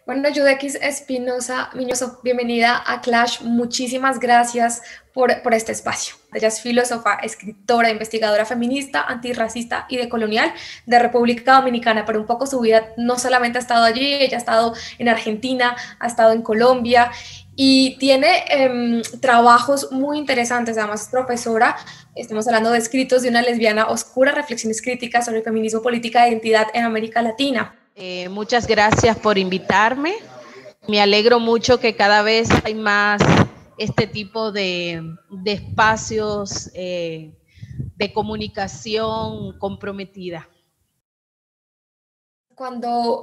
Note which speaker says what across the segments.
Speaker 1: Bueno, Yudequis Espinosa Miñoso, bienvenida a Clash. Muchísimas gracias por este espacio. Ella es filósofa, escritora, investigadora feminista, antirracista y decolonial de República Dominicana, pero un poco su vida no solamente ha estado allí, ella ha estado en Argentina, ha estado en Colombia y tiene trabajos muy interesantes. Además, es profesora. Estamos hablando de escritos de una lesbiana oscura, reflexiones críticas sobre el feminismo, política e identidad en América Latina.
Speaker 2: Muchas gracias por invitarme. Me alegro mucho que cada vez hay más este tipo de espacios de comunicación comprometida.
Speaker 1: Cuando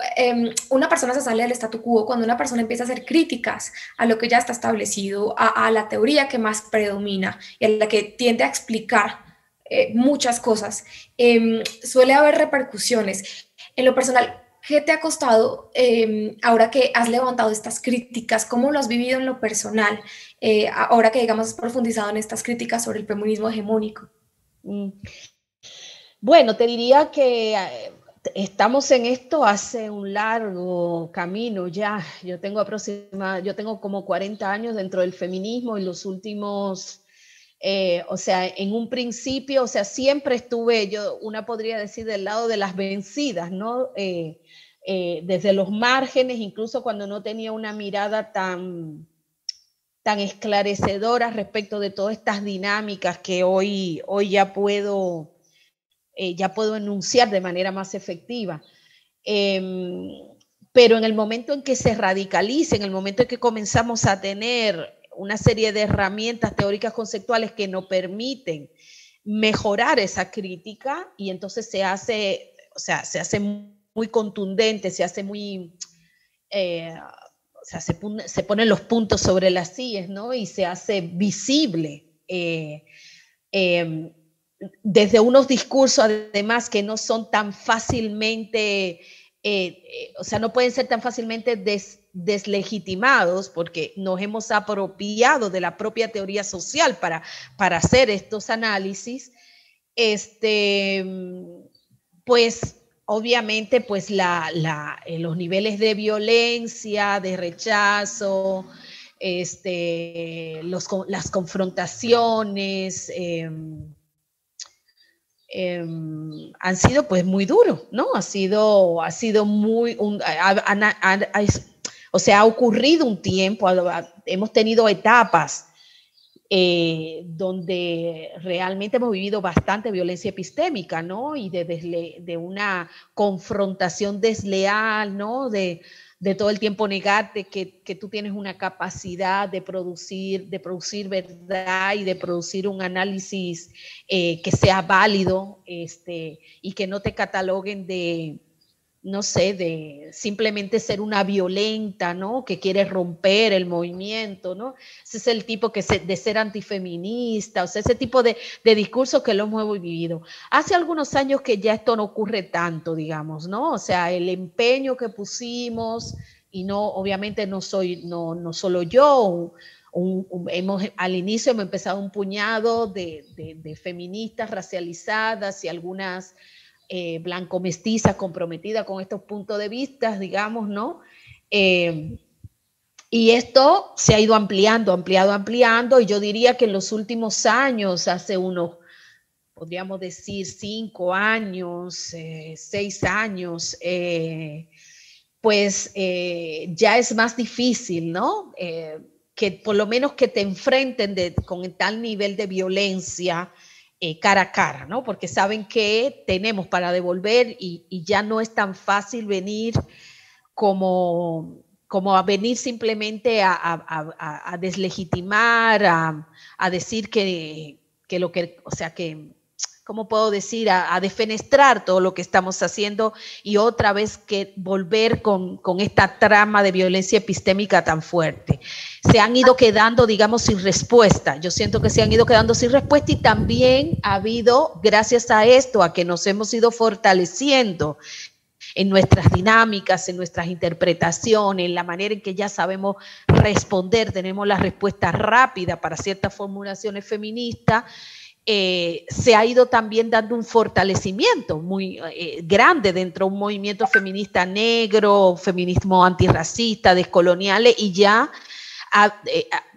Speaker 1: una persona se sale del statu quo, cuando una persona empieza a hacer críticas a lo que ya está establecido, a la teoría que más predomina y a la que tiende a explicar muchas cosas, suele haber repercusiones. En lo personal, ¿qué te ha costado ahora que has levantado estas críticas? ¿Cómo lo has vivido en lo personal? Ahora que, digamos, has profundizado en estas críticas sobre el feminismo hegemónico.
Speaker 2: Bueno, te diría que estamos en esto hace un largo camino ya. Yo tengo como 40 años dentro del feminismo y los últimos, o sea, en un principio, o sea, siempre estuve, una podría decir, del lado de las vencidas, ¿no? Desde los márgenes, incluso cuando no tenía una mirada tan esclarecedora respecto de todas estas dinámicas que hoy ya puedo enunciar de manera más efectiva. Pero en el momento en que se radicaliza, en el momento en que comenzamos a tener una serie de herramientas teóricas conceptuales que nos permiten mejorar esa crítica, y entonces se hace muy contundente, se hace muy, o sea, se ponen los puntos sobre las sillas, ¿no? Y se hace visible. Desde unos discursos, además, que no son tan fácilmente, o sea, no pueden ser tan fácilmente deslegitimados, porque nos hemos apropiado de la propia teoría social para hacer estos análisis, pues obviamente pues los niveles de violencia, de rechazo, las confrontaciones, han sido pues muy duros, ¿no? Ha sido muy, o sea, ha ocurrido un tiempo, hemos tenido etapas donde realmente hemos vivido bastante violencia epistémica, ¿no? Y de una confrontación desleal, ¿no? De todo el tiempo negarte que tú tienes una capacidad de producir verdad y de producir un análisis que sea válido, y que no te cataloguen de, no sé, de simplemente ser una violenta, ¿no? Que quiere romper el movimiento, ¿no? Ese es el tipo de ser antifeminista, o sea, ese tipo de discursos que lo hemos vivido. Hace algunos años que ya esto no ocurre tanto, digamos, ¿no? O sea, el empeño que pusimos, y no, obviamente no solo yo, al inicio hemos empezado un puñado de feministas racializadas y algunas blanco-mestiza comprometida con estos puntos de vista, digamos, ¿no? Y esto se ha ido ampliando, y yo diría que en los últimos años, hace unos, podríamos decir, 5 años, 6 años, pues ya es más difícil, ¿no? Que por lo menos que te enfrenten con tal nivel de violencia, cara a cara, ¿no? Porque saben que tenemos para devolver y ya no es tan fácil venir como a venir simplemente a deslegitimar, a decir que lo que, o sea, que, ¿cómo puedo decir? A defenestrar todo lo que estamos haciendo y otra vez que volver con esta trama de violencia epistémica tan fuerte. Se han ido quedando, digamos, sin respuesta. Yo siento que se han ido quedando sin respuesta, y también ha habido, gracias a esto, a que nos hemos ido fortaleciendo en nuestras dinámicas, en nuestras interpretaciones, en la manera en que ya sabemos responder, tenemos la respuesta rápida para ciertas formulaciones feministas. se ha ido también dando un fortalecimiento muy grande dentro de un movimiento feminista negro, feminismo antirracista, descoloniales, y ya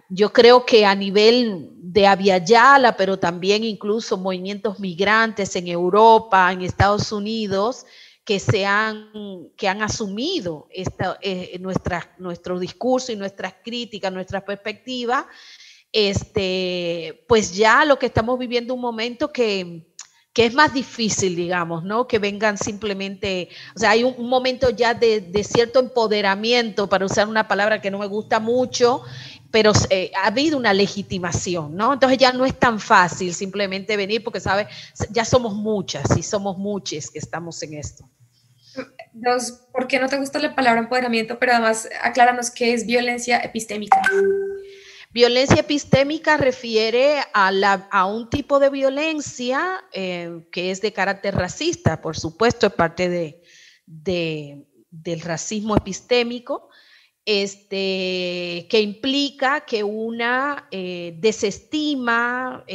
Speaker 2: yo creo que a nivel de Abya Yala, pero también incluso movimientos migrantes en Europa, en Estados Unidos, que han asumido nuestro discurso y nuestras críticas, nuestras perspectivas, pues ya lo que estamos viviendo un momento que es más difícil, digamos, ¿no? Que vengan simplemente, o sea, hay un momento ya de cierto empoderamiento, para usar una palabra que no me gusta mucho, pero ha habido una legitimación, ¿no? Entonces ya no es tan fácil simplemente venir porque, ¿sabes? Ya somos muchas y somos muchos que estamos en esto.
Speaker 1: ¿Por qué no te gusta la palabra empoderamiento? Pero además, acláranos qué es violencia epistémica.
Speaker 2: Violencia epistémica refiere a un tipo de violencia que es de carácter racista, por supuesto, es parte del racismo epistémico, que implica que una desestima,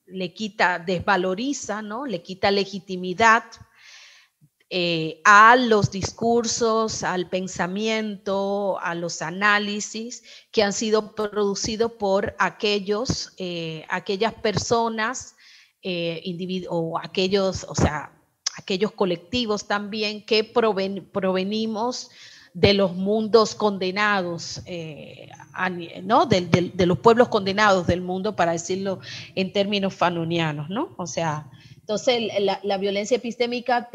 Speaker 2: le quita, desvaloriza, ¿no? Le quita legitimidad a los discursos, al pensamiento, a los análisis que han sido producidos por aquellas personas, o aquellos colectivos también que provenimos de los mundos condenados, ¿no? De los pueblos condenados del mundo, para decirlo en términos fanonianos, ¿no? O sea, entonces la violencia epistémica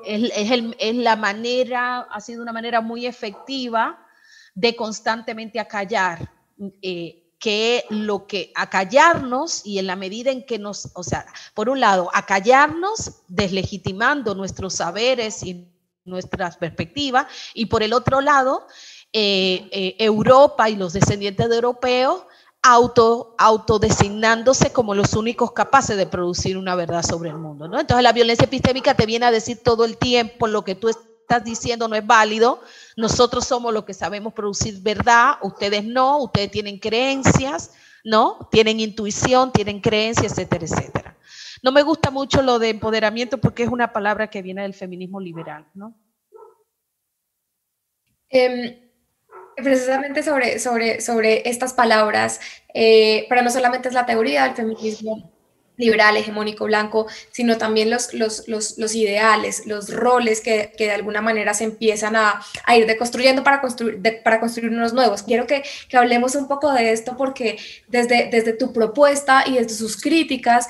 Speaker 2: es la manera, ha sido una manera muy efectiva de constantemente acallar, acallarnos, y en la medida en que o sea, por un lado, acallarnos, deslegitimando nuestros saberes y nuestras perspectivas, y por el otro lado, Europa y los descendientes de europeos autodesignándose como los únicos capaces de producir una verdad sobre el mundo, ¿no? Entonces la violencia epistémica te viene a decir todo el tiempo: lo que tú estás diciendo no es válido, nosotros somos los que sabemos producir verdad, ustedes no, ustedes tienen creencias, ¿no? Tienen intuición, tienen creencias, etcétera, etcétera. No me gusta mucho lo de empoderamiento porque es una palabra que viene del feminismo liberal, ¿no?
Speaker 1: Precisamente sobre estas palabras, pero no solamente es la teoría del feminismo liberal, hegemónico, blanco, sino también los ideales, los roles que de alguna manera se empiezan a ir deconstruyendo para construir unos nuevos. Quiero que hablemos un poco de esto, porque desde tu propuesta y desde sus críticas,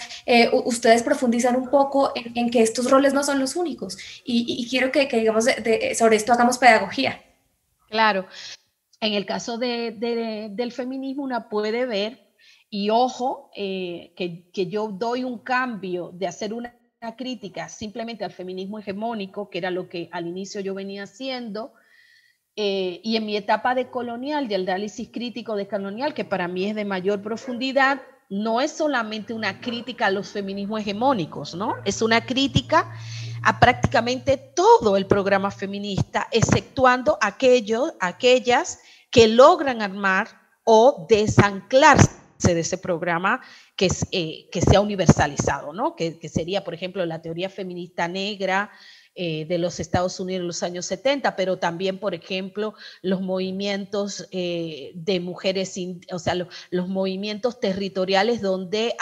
Speaker 1: ustedes profundizan un poco en que estos roles no son los únicos, y quiero que digamos, sobre esto hagamos pedagogía.
Speaker 2: Claro. En el caso del feminismo, una puede ver, y ojo, que yo doy un cambio de hacer una crítica simplemente al feminismo hegemónico, que era lo que al inicio yo venía haciendo, y en mi etapa de colonial, de análisis crítico de colonial, que para mí es de mayor profundidad, no es solamente una crítica a los feminismos hegemónicos, ¿no? Es una crítica a prácticamente todo el programa feminista, exceptuando aquellas que logran armar o desanclarse de ese programa que sea universalizado, ¿no? Que sería, por ejemplo, la teoría feminista negra de los Estados Unidos en los años 70, pero también, por ejemplo, los movimientos de mujeres, o sea, los movimientos territoriales donde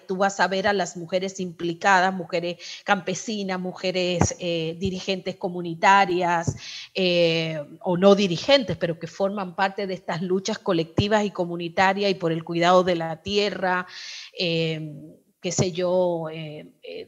Speaker 2: tú vas a ver a las mujeres implicadas, mujeres campesinas, mujeres dirigentes comunitarias o no dirigentes, pero que forman parte de estas luchas colectivas y comunitarias y por el cuidado de la tierra, qué sé yo,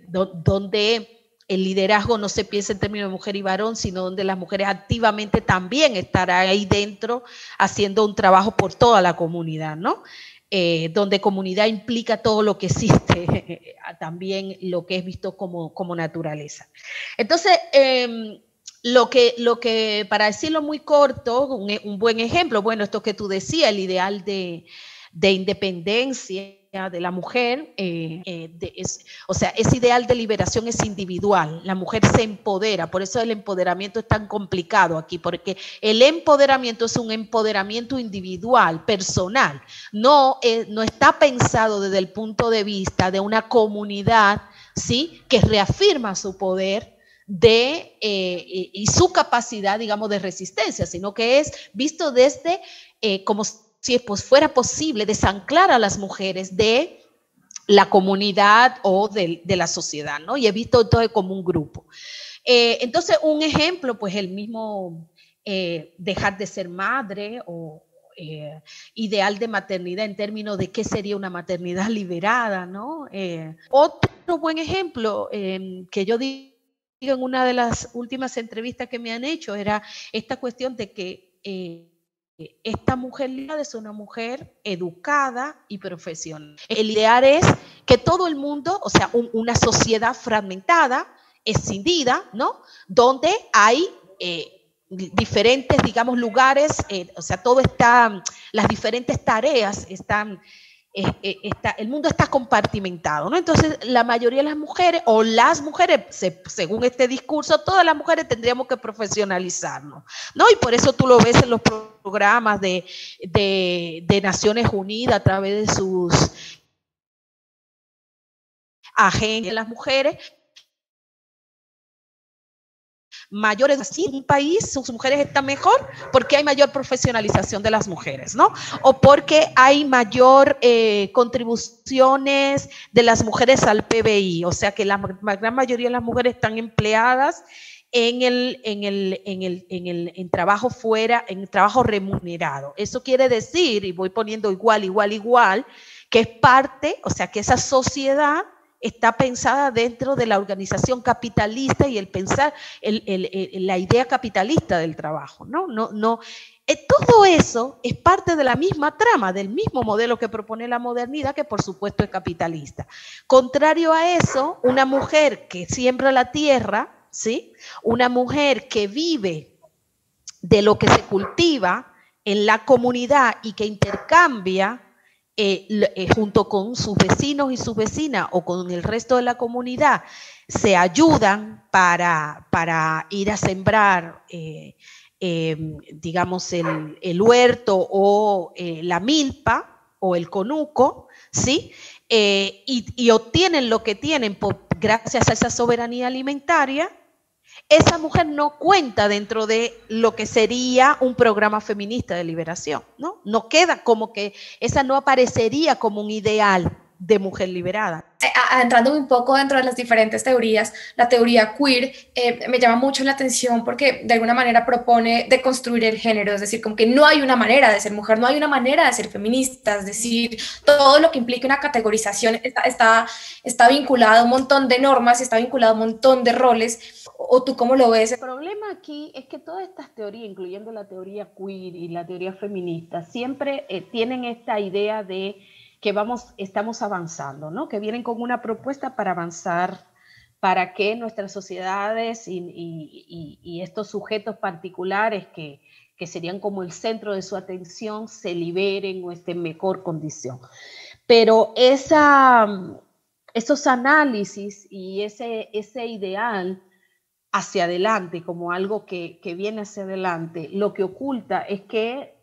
Speaker 2: donde el liderazgo no se piensa en términos de mujer y varón, sino donde las mujeres activamente también estarán ahí dentro haciendo un trabajo por toda la comunidad, ¿no? Donde comunidad implica todo lo que existe, también lo que es visto como naturaleza. Entonces, lo que, para decirlo muy corto, un buen ejemplo, bueno, esto que tú decías, el ideal de independencia de la mujer, o sea, ese ideal de liberación es individual, la mujer se empodera, por eso el empoderamiento es tan complicado aquí, porque el empoderamiento es un empoderamiento individual, personal, no está pensado desde el punto de vista de una comunidad, ¿sí?, que reafirma su poder y su capacidad, digamos, de resistencia, sino que es visto desde como si pues fuera posible desanclar a las mujeres de la comunidad o de la sociedad, ¿no? Y he visto entonces como un grupo. Entonces, un ejemplo, pues el mismo dejar de ser madre o ideal de maternidad en términos de qué sería una maternidad liberada, ¿no? Otro buen ejemplo que yo digo en una de las últimas entrevistas que me han hecho era esta cuestión de que esta mujer liberada es una mujer educada y profesional. El ideal es que todo el mundo, o sea, una sociedad fragmentada, escindida, ¿no? Donde hay diferentes, digamos, lugares, o sea, todo está, las diferentes tareas están, el mundo está compartimentado, ¿no? Entonces, la mayoría de las mujeres, o las mujeres, según este discurso, todas las mujeres tendríamos que profesionalizarnos, ¿no? Y por eso tú lo ves en los programas de Naciones Unidas a través de sus agencias de las mujeres, mayores así en un país, sus mujeres están mejor porque hay mayor profesionalización de las mujeres, ¿no? O porque hay mayor contribuciones de las mujeres al PBI, o sea que la gran mayoría de las mujeres están empleadas en trabajo fuera, en trabajo remunerado. Eso quiere decir, y voy poniendo igual, que es parte, o sea que esa sociedad está pensada dentro de la organización capitalista y el pensar, la idea capitalista del trabajo, ¿no? Todo eso es parte de la misma trama, del mismo modelo que propone la modernidad, que por supuesto es capitalista. Contrario a eso, una mujer que siembra la tierra, ¿sí?, una mujer que vive de lo que se cultiva en la comunidad y que intercambia junto con sus vecinos y sus vecinas o con el resto de la comunidad, se ayudan para ir a sembrar, digamos, el huerto o la milpa o el conuco, ¿sí? Y obtienen lo que tienen gracias a esa soberanía alimentaria. Esa mujer no cuenta dentro de lo que sería un programa feminista de liberación, ¿no? No queda como que, esa no aparecería como un ideal de mujer liberada.
Speaker 1: Entrando un poco dentro de las diferentes teorías, la teoría queer me llama mucho la atención porque de alguna manera propone deconstruir el género, es decir, como que no hay una manera de ser mujer, no hay una manera de ser feminista, es decir, todo lo que implica una categorización está vinculado a un montón de normas, está vinculado a un montón de roles. ¿O tú cómo lo ves?
Speaker 2: El problema aquí es que todas estas teorías, incluyendo la teoría queer y la teoría feminista, siempre tienen esta idea de que estamos avanzando, ¿no? Que vienen con una propuesta para avanzar, para que nuestras sociedades y estos sujetos particulares que serían como el centro de su atención se liberen o estén en mejor condición. Pero esos análisis y ese ideal hacia adelante, como algo que viene hacia adelante, lo que oculta es que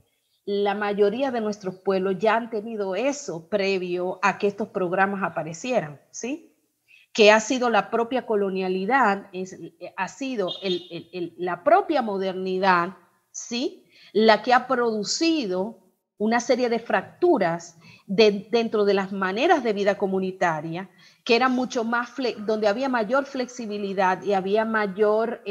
Speaker 2: la mayoría de nuestros pueblos ya han tenido eso previo a que estos programas aparecieran, ¿sí? Que ha sido la propia colonialidad, ha sido la propia modernidad, ¿sí?, la que ha producido una serie de fracturas dentro de las maneras de vida comunitaria, que eran mucho más, donde había mayor flexibilidad y había mayor,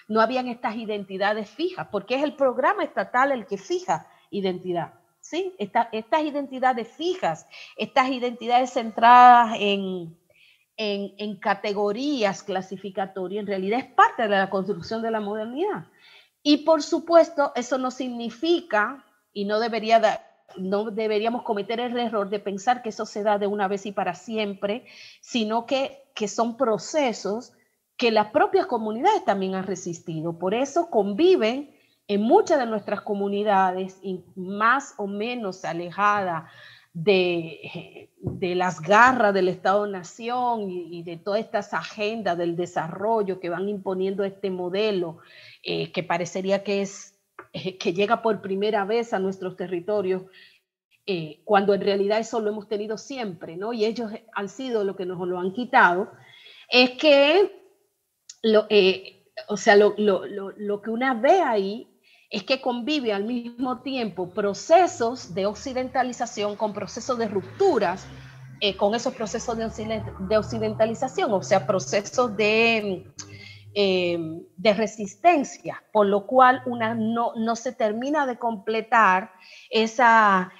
Speaker 2: no habían estas identidades fijas, porque es el programa estatal el que fija identidad, ¿sí? Estas identidades fijas, estas identidades centradas en categorías clasificatorias, en realidad es parte de la construcción de la modernidad. Y por supuesto, eso no significa, y no deberíamos cometer el error de pensar que eso se da de una vez y para siempre, sino que son procesos que las propias comunidades también han resistido. Por eso conviven en muchas de nuestras comunidades, más o menos alejadas de las garras del Estado-Nación y de todas estas agendas del desarrollo que van imponiendo este modelo que parecería que llega por primera vez a nuestros territorios, cuando en realidad eso lo hemos tenido siempre, ¿no? Y ellos han sido lo que nos lo han quitado, es que lo que una ve ahí es que convive al mismo tiempo procesos de occidentalización con procesos de rupturas, con esos procesos de occidentalización, o sea, procesos de resistencia, por lo cual una no se termina de completar esa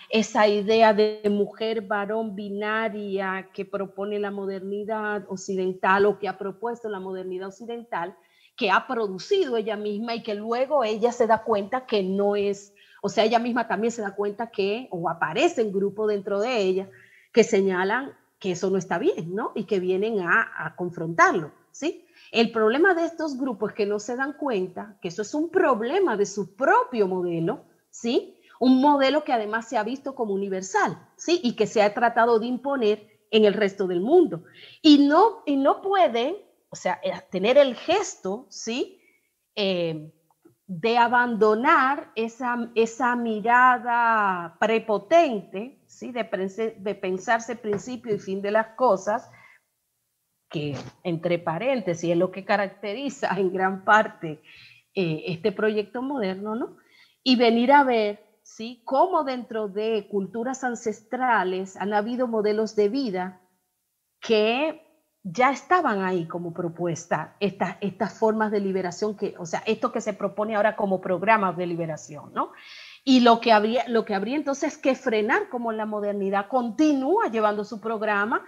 Speaker 2: idea de mujer varón binaria que propone la modernidad occidental, o que ha propuesto la modernidad occidental, que ha producido ella misma, y que luego ella se da cuenta que no es, o sea, ella misma también se da cuenta o aparece en grupo dentro de ella, que señalan que eso no está bien, ¿no? Y que vienen a confrontarlo, ¿sí? El problema de estos grupos es que no se dan cuenta que eso es un problema de su propio modelo, ¿sí? Un modelo que además se ha visto como universal, ¿sí? Y que se ha tratado de imponer en el resto del mundo. Y no pueden, o sea, tener el gesto, ¿sí? De abandonar esa mirada prepotente, ¿sí? De pensarse principio y fin de las cosas, que entre paréntesis es lo que caracteriza en gran parte este proyecto moderno, ¿no? Y venir a ver, ¿sí? Cómo dentro de culturas ancestrales han habido modelos de vida que ya estaban ahí como propuesta, estas formas de liberación, o sea, esto que se propone ahora como programas de liberación, ¿no? Y lo que habría entonces que frenar, como la modernidad continúa llevando su programa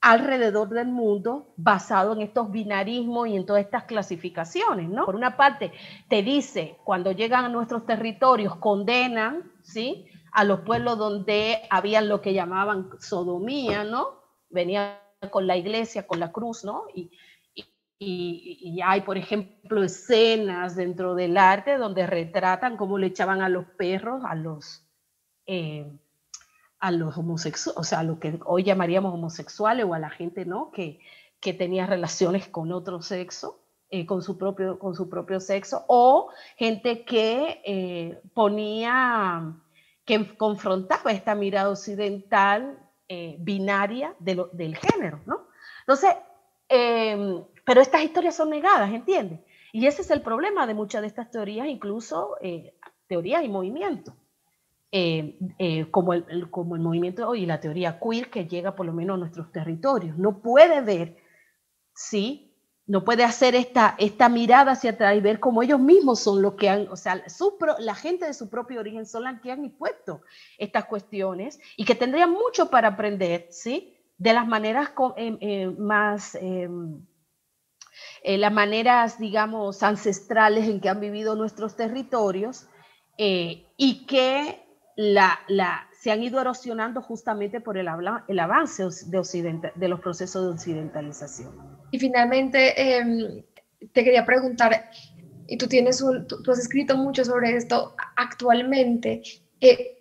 Speaker 2: alrededor del mundo basado en estos binarismos y en todas estas clasificaciones, ¿no? Por una parte, te dice, cuando llegan a nuestros territorios, condenan, ¿sí? A los pueblos donde había lo que llamaban sodomía, ¿no? Venían con la iglesia, con la cruz, ¿no? Y hay, por ejemplo, escenas dentro del arte donde retratan cómo le echaban a los perros, a los homosexuales, o sea, a lo que hoy llamaríamos homosexuales, o a la gente, ¿no? que tenía relaciones con otro sexo, con su propio sexo, o gente que que confrontaba esta mirada occidental binaria del género, ¿no? Entonces, pero estas historias son negadas, ¿entiendes? Y ese es el problema de muchas de estas teorías, incluso teorías y movimientos. Como el movimiento y la teoría queer, que llega por lo menos a nuestros territorios. No puede ver, ¿sí? No puede hacer esta mirada hacia atrás y ver cómo ellos mismos son los que han, o sea, la gente de su propio origen son las que han impuesto estas cuestiones, y que tendrían mucho para aprender, ¿sí? De las maneras las maneras, digamos, ancestrales en que han vivido nuestros territorios, y que se han ido erosionando justamente por el avance de los procesos de occidentalización.
Speaker 1: Y finalmente, te quería preguntar, y tú has escrito mucho sobre esto actualmente,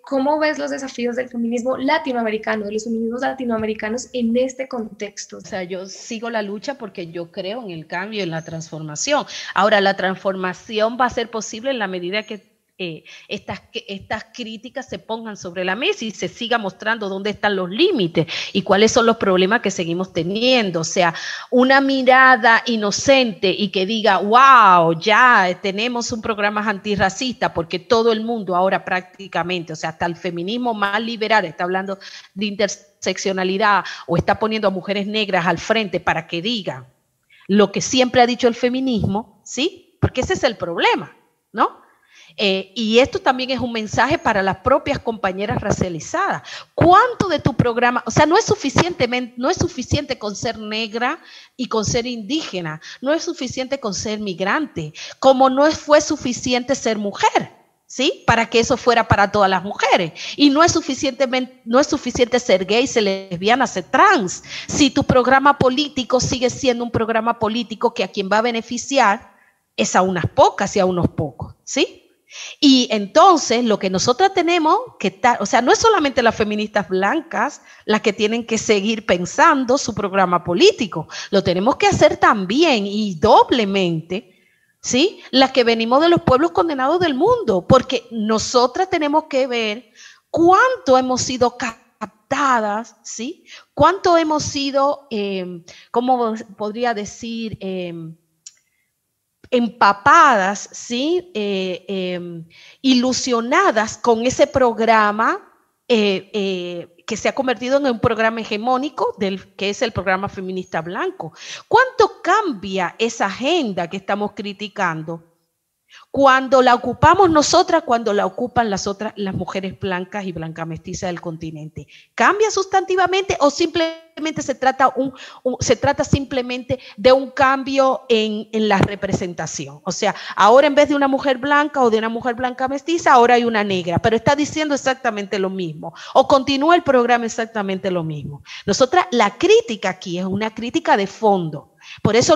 Speaker 1: ¿cómo ves los desafíos del feminismo latinoamericano, de los feminismos latinoamericanos en este contexto?
Speaker 2: O sea, yo sigo la lucha porque yo creo en el cambio, en la transformación. Ahora, la transformación va a ser posible en la medida que estas críticas se pongan sobre la mesa y se siga mostrando dónde están los límites y cuáles son los problemas que seguimos teniendo. O sea, una mirada inocente y que diga, wow, ya tenemos un programa antirracista, porque todo el mundo ahora prácticamente, o sea, hasta el feminismo más liberal está hablando de interseccionalidad, o está poniendo a mujeres negras al frente para que digan lo que siempre ha dicho el feminismo, ¿sí? Porque ese es el problema, ¿no? Y esto también es un mensaje para las propias compañeras racializadas. ¿Cuánto de tu programa? O sea, no es suficiente con ser negra y con ser indígena, no es suficiente con ser migrante, como fue suficiente ser mujer, ¿sí? Para que eso fuera para todas las mujeres. Y no es suficiente ser gay, ser lesbiana, ser trans, si tu programa político sigue siendo un programa político que a quien va a beneficiar es a unas pocas y a unos pocos, ¿sí? Y entonces lo que nosotras tenemos que estar, o sea, no es solamente las feministas blancas las que tienen que seguir pensando su programa político, lo tenemos que hacer también y doblemente, ¿sí? Las que venimos de los pueblos condenados del mundo, porque nosotras tenemos que ver cuánto hemos sido captadas, ¿sí? Cuánto hemos sido, ¿cómo podría decir? Empapadas, ¿sí? Ilusionadas con ese programa que se ha convertido en un programa hegemónico que es el programa feminista blanco. ¿Cuánto cambia esa agenda que estamos criticando cuando la ocupamos nosotras, cuando la ocupan las mujeres blancas y blanca mestiza del continente? ¿Cambia sustantivamente o simplemente se trata simplemente de un cambio en la representación? O sea, ahora en vez de una mujer blanca o de una mujer blanca mestiza, ahora hay una negra, pero está diciendo exactamente lo mismo. O continúa el programa exactamente lo mismo. Nosotras, la crítica aquí es una crítica de fondo. Por eso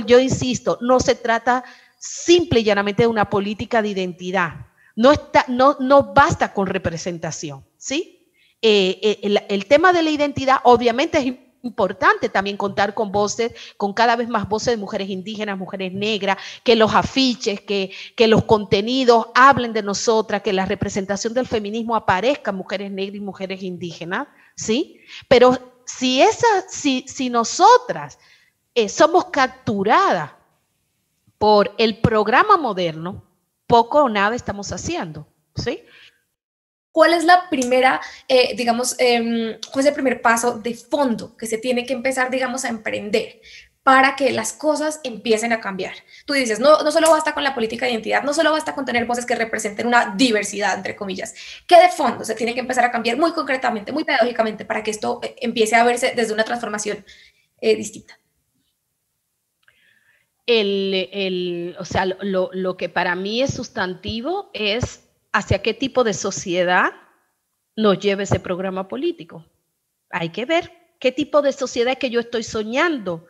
Speaker 2: yo insisto, no se trata simple y llanamente de una política de identidad. No basta con representación, ¿sí? El tema de la identidad obviamente es importante también contar con voces, con cada vez más voces de mujeres indígenas, mujeres negras, que los afiches, que los contenidos hablen de nosotras, que la representación del feminismo aparezca en mujeres negras y mujeres indígenas, ¿sí? Pero si nosotras somos capturadas por el programa moderno, poco o nada estamos haciendo, ¿sí?
Speaker 1: ¿Cuál es la primera, cuál es el primer paso de fondo que se tiene que empezar, digamos, a emprender para que las cosas empiecen a cambiar? Tú dices, no solo basta con la política de identidad, no solo basta con tener voces que representen una diversidad, entre comillas. ¿Qué de fondo se tiene que empezar a cambiar muy concretamente, muy pedagógicamente, para que esto empiece a verse desde una transformación distinta?
Speaker 2: O sea, lo que para mí es sustantivo es hacia qué tipo de sociedad nos lleva ese programa político. Hay que ver qué tipo de sociedad es que yo estoy soñando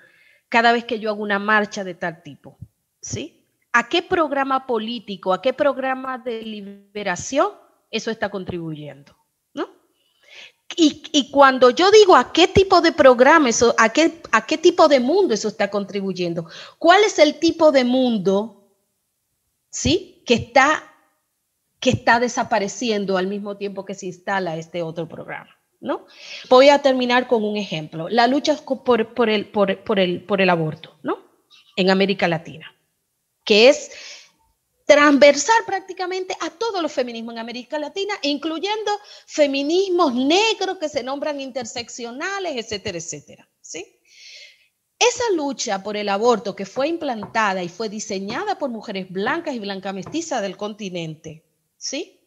Speaker 2: cada vez que yo hago una marcha de tal tipo, ¿sí? ¿A qué programa político, a qué programa de liberación eso está contribuyendo? ¿No? Y cuando yo digo a qué tipo de programa, a qué tipo de mundo eso está contribuyendo, ¿cuál es el tipo de mundo, ¿sí? que está desapareciendo al mismo tiempo que se instala este otro programa, ¿no? Voy a terminar con un ejemplo. La lucha por el aborto, ¿no? En América Latina, que es transversal prácticamente a todos los feminismos en América Latina, incluyendo feminismos negros que se nombran interseccionales, etcétera, etcétera, ¿sí? Esa lucha por el aborto que fue implantada y fue diseñada por mujeres blancas y blanca mestiza del continente, ¿sí?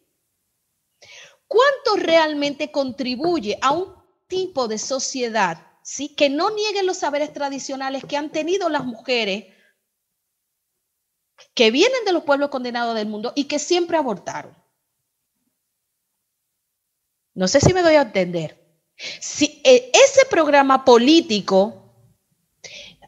Speaker 2: ¿Cuánto realmente contribuye a un tipo de sociedad, ¿sí? que no niegue los saberes tradicionales que han tenido las mujeres que vienen de los pueblos condenados del mundo y que siempre abortaron? No sé si me doy a entender. Si ese programa político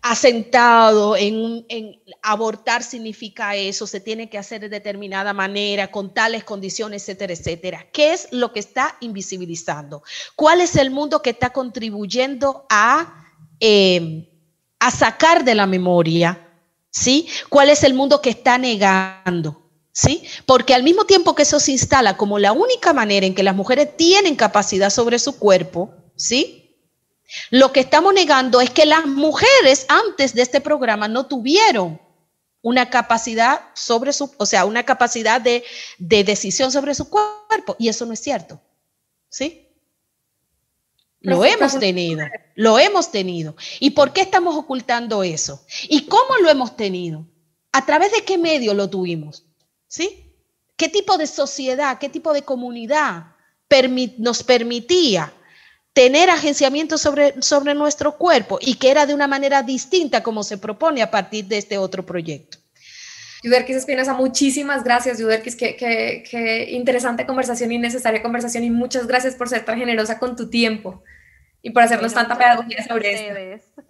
Speaker 2: asentado en abortar significa eso, se tiene que hacer de determinada manera, con tales condiciones, etcétera, etcétera. ¿Qué es lo que está invisibilizando? ¿Cuál es el mundo que está contribuyendo a sacar de la memoria? ¿Sí? ¿Cuál es el mundo que está negando? ¿Sí? Porque al mismo tiempo que eso se instala como la única manera en que las mujeres tienen capacidad sobre su cuerpo, ¿sí? Lo que estamos negando es que las mujeres antes de este programa no tuvieron una capacidad una capacidad de decisión sobre su cuerpo, y eso no es cierto, ¿sí? Lo hemos tenido. ¿Y por qué estamos ocultando eso? ¿Y cómo lo hemos tenido? ¿A través de qué medio lo tuvimos? ¿Sí? ¿Qué tipo de sociedad, qué tipo de comunidad nos permitía tener agenciamiento sobre nuestro cuerpo, y que era de una manera distinta como se propone a partir de este otro proyecto?
Speaker 1: Yuderquis Espinosa, muchísimas gracias, Yuderquis, qué interesante conversación y necesaria conversación, y muchas gracias por ser tan generosa con tu tiempo y por hacernos tanta pedagogía sobre esto.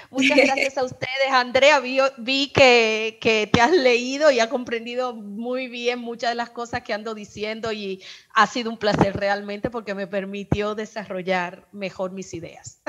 Speaker 2: Muchas gracias a ustedes, Andrea. Vi que te has leído y has comprendido muy bien muchas de las cosas que ando diciendo y ha sido un placer realmente porque me permitió desarrollar mejor mis ideas.